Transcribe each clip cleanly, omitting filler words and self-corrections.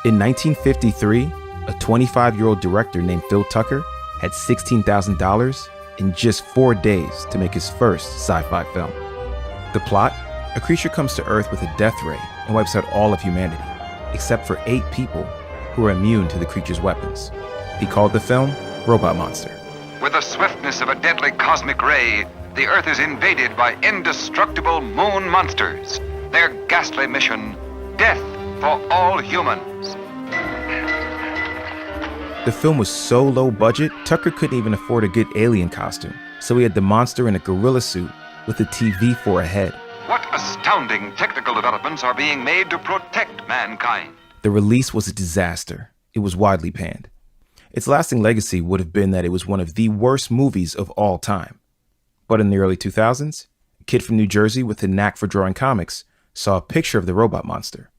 In 1953, a 25-year-old director named Phil Tucker had $16,000 in just 4 days to make his first sci-fi film. The plot? A creature comes to Earth with a death ray and wipes out all of humanity, except for 8 people who are immune to the creature's weapons. He called the film Robot Monster. With the swiftness of a deadly cosmic ray, the Earth is invaded by indestructible moon monsters. Their ghastly mission, death for all humans. The film was so low budget, Tucker couldn't even afford a good alien costume, so he had the monster in a gorilla suit with a TV for a head. What astounding technical developments are being made to protect mankind. The release was a disaster. It was widely panned. Its lasting legacy would have been that it was one of the worst movies of all time. But in the early 2000s, a kid from New Jersey with a knack for drawing comics saw a picture of the robot monster,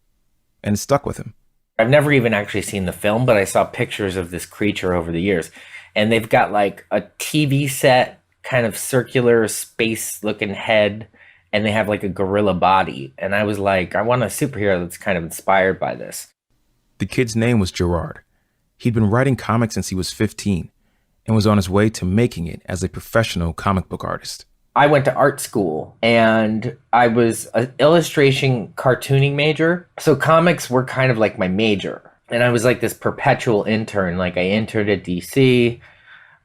and it stuck with him. I've never even actually seen the film, but I saw pictures of this creature over the years. And they've got like a TV set, kind of circular space-looking head, and they have like a gorilla body. And I was like, I want a superhero that's kind of inspired by this. The kid's name was Gerard. He'd been writing comics since he was 15 and was on his way to making it as a professional comic book artist. I went to art school and I was an illustration cartooning major. So comics were kind of like my major. And I was like this perpetual intern. Like I interned at DC.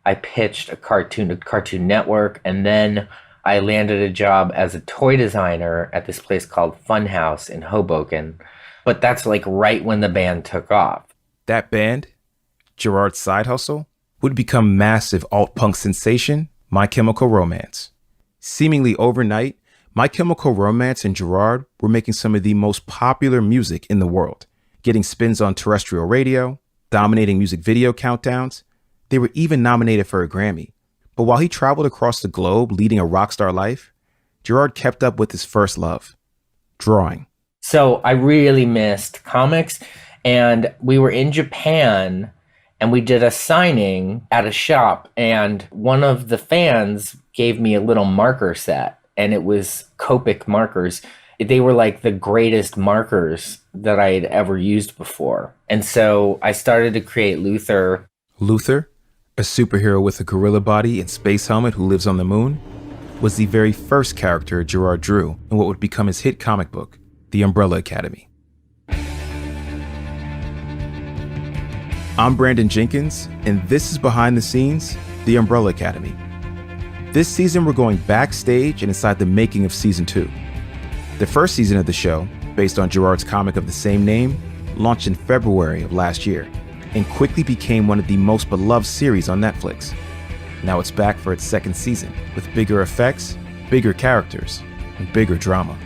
I pitched a cartoon to Cartoon Network. And then I landed a job as a toy designer at this place called Funhouse in Hoboken. But that's like right when the band took off. That band, Gerard's side hustle, would become massive alt-punk sensation, My Chemical Romance. Seemingly overnight, My Chemical Romance and Gerard were making some of the most popular music in the world, getting spins on terrestrial radio, dominating music video countdowns. They were even nominated for a Grammy. But while he traveled across the globe leading a rock star life, Gerard kept up with his first love, drawing. So I really missed comics, and we were in Japan and we did a signing at a shop, and one of the fans gave me a little marker set, and it was Copic markers. They were like the greatest markers that I had ever used before. And so I started to create Luther. Luther, a superhero with a gorilla body and space helmet who lives on the moon, was the very first character Gerard drew in what would become his hit comic book, The Umbrella Academy. I'm Brandon Jenkins, and this is Behind the Scenes, The Umbrella Academy. This season, we're going backstage and inside the making of Season 2. The first season of the show, based on Gerard's comic of the same name, launched in February of last year and quickly became one of the most beloved series on Netflix. Now it's back for its second season with bigger effects, bigger characters, and bigger drama.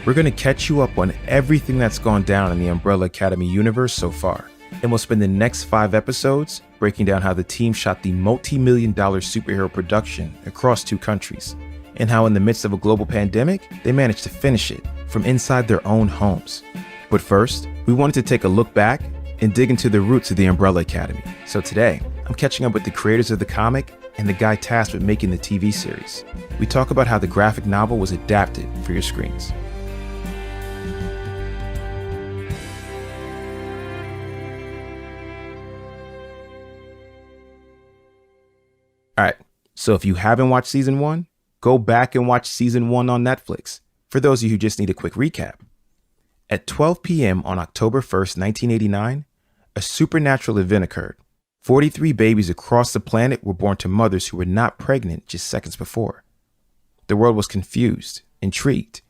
We're going to catch you up on everything that's gone down in the Umbrella Academy universe so far. And we'll spend the next 5 episodes breaking down how the team shot the multi-million-dollar superhero production across 2 countries, and how in the midst of a global pandemic, they managed to finish it from inside their own homes. But first, we wanted to take a look back and dig into the roots of the Umbrella Academy. So today, I'm catching up with the creators of the comic and the guy tasked with making the TV series. We talk about how the graphic novel was adapted for your screens. All right, so if you haven't watched Season 1, go back and watch Season 1 on Netflix. For those of you who just need a quick recap. At 12 p.m. on October 1st, 1989, a supernatural event occurred. 43 babies across the planet were born to mothers who were not pregnant just seconds before. The world was confused, intrigued,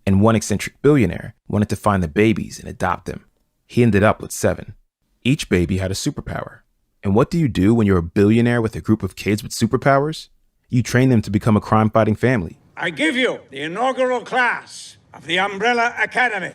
and one eccentric billionaire wanted to find the babies and adopt them. He ended up with 7. Each baby had a superpower. And what do you do when you're a billionaire with a group of kids with superpowers? You train them to become a crime-fighting family. I give you the inaugural class of the Umbrella Academy.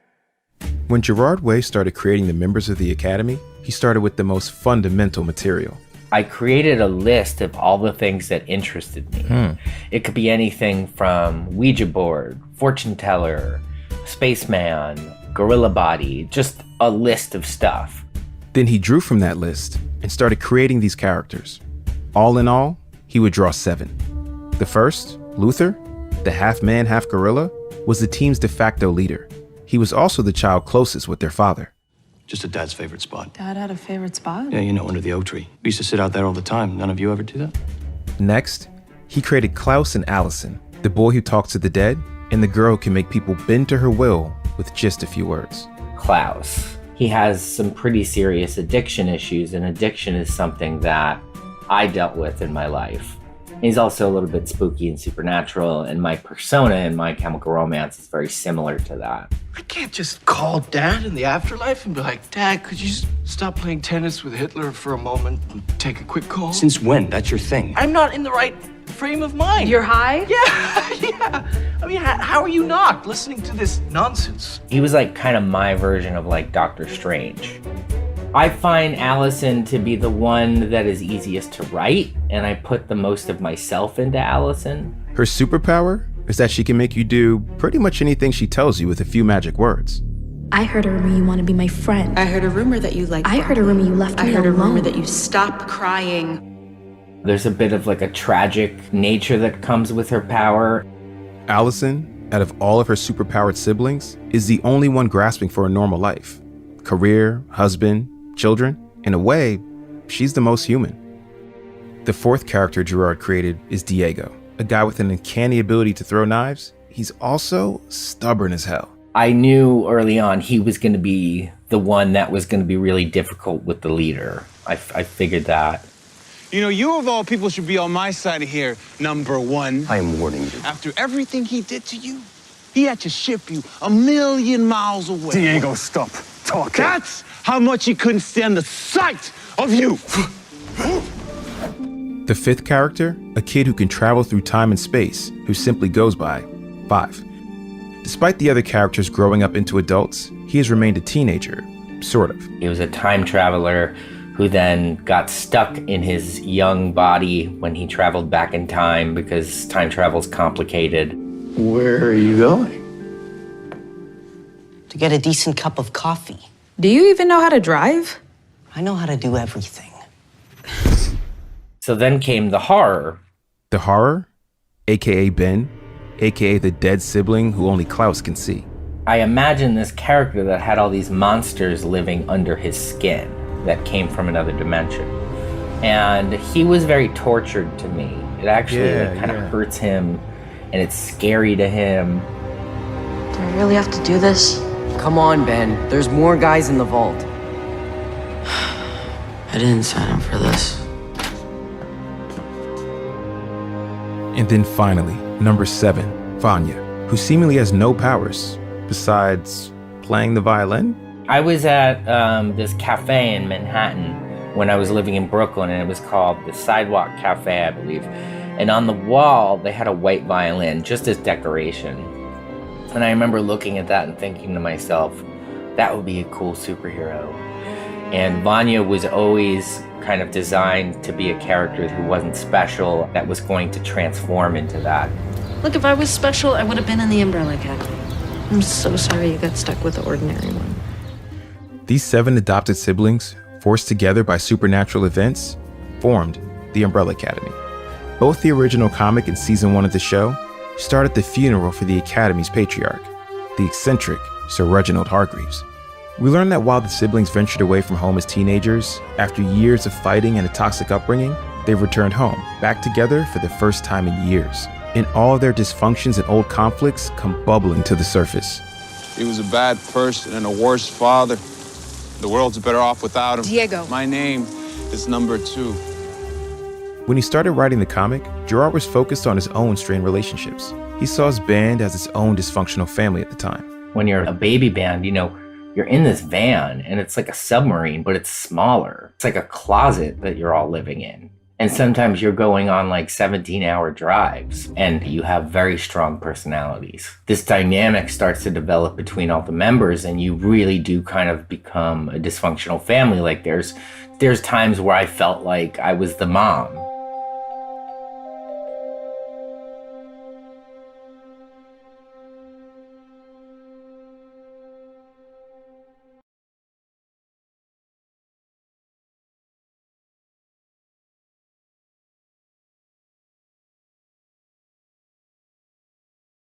When Gerard Way started creating the members of the Academy, he started with the most fundamental material. I created a list of all the things that interested me. It could be anything from Ouija board, fortune teller, spaceman, gorilla body, just a list of stuff. Then he drew from that list and started creating these characters. All in all, he would draw 7. The first, Luther, the half man, half gorilla, was the team's de facto leader. He was also the child closest with their father. Just a dad's favorite spot. Dad had a favorite spot? Yeah, you know, under the oak tree. We used to sit out there all the time. None of you ever do that? Next, he created Klaus and Allison, the boy who talks to the dead, and the girl who can make people bend to her will with just a few words. Klaus. He has some pretty serious addiction issues, and addiction is something that I dealt with in my life. He's also a little bit spooky and supernatural, and my persona in My Chemical Romance is very similar to that. I can't just call Dad in the afterlife and be like, Dad, could you just stop playing tennis with Hitler for a moment and take a quick call? Since when? That's your thing. I'm not in the right frame of mind. You're high? Yeah. I mean, how are you not listening to this nonsense? He was like kind of my version of like Doctor Strange. I find Allison to be the one that is easiest to write, and I put the most of myself into Allison. Her superpower is that she can make you do pretty much anything she tells you with a few magic words. I heard a rumor you want to be my friend. I heard a rumor that you like I heard a rumor you left me alone. I heard a rumor that you stopped crying. There's a bit of like a tragic nature that comes with her power. Allison, out of all of her superpowered siblings, is the only one grasping for a normal life. Career, husband, children. In a way, she's the most human. The fourth character Gerard created is Diego, a guy with an uncanny ability to throw knives. He's also stubborn as hell. I knew early on he was going to be the one that was going to be really difficult with the leader. I figured that. You know, you of all people should be on my side of here, number one. I am warning you. After everything he did to you, he had to ship you 1,000,000 miles away. Diego, stop talking. That's how much he couldn't stand the sight of you. The fifth character, a kid who can travel through time and space, who simply goes by 5. Despite the other characters growing up into adults, he has remained a teenager, sort of. He was a time traveler who then got stuck in his young body when he traveled back in time because time travel's complicated. Where are you going? To get a decent cup of coffee. Do you even know how to drive? I know how to do everything. So then came the horror. The horror, aka Ben, aka the dead sibling who only Klaus can see. I imagined this character that had all these monsters living under his skin that came from another dimension. And he was very tortured to me. It actually kind of hurts him, and it's scary to him. Do I really have to do this? Come on, Ben. There's more guys in the vault. I didn't sign up for this. And then finally, number 7, Vanya, who seemingly has no powers besides playing the violin. I was at this cafe in Manhattan when I was living in Brooklyn, and it was called the Sidewalk Cafe, I believe. And on the wall, they had a white violin just as decoration. And I remember looking at that and thinking to myself, that would be a cool superhero. And Vanya was always kind of designed to be a character who wasn't special, that was going to transform into that. Look, if I was special, I would have been in the Umbrella Academy. I'm so sorry you got stuck with the ordinary one. These 7 adopted siblings, forced together by supernatural events, formed the Umbrella Academy. Both the original comic and season 1 of the show start at the funeral for the Academy's patriarch, the eccentric Sir Reginald Hargreaves. We learn that while the siblings ventured away from home as teenagers, after years of fighting and a toxic upbringing, they returned home, back together for the first time in years. And all of their dysfunctions and old conflicts come bubbling to the surface. He was a bad person and a worse father. The world's better off without him. Diego. My name is number 2. When he started writing the comic, Gerard was focused on his own strained relationships. He saw his band as its own dysfunctional family at the time. When you're a baby band, you know, you're in this van and it's like a submarine, but it's smaller. It's like a closet that you're all living in. And sometimes you're going on like 17-hour drives and you have very strong personalities. This dynamic starts to develop between all the members and you really do kind of become a dysfunctional family. Like there's times where I felt like I was the mom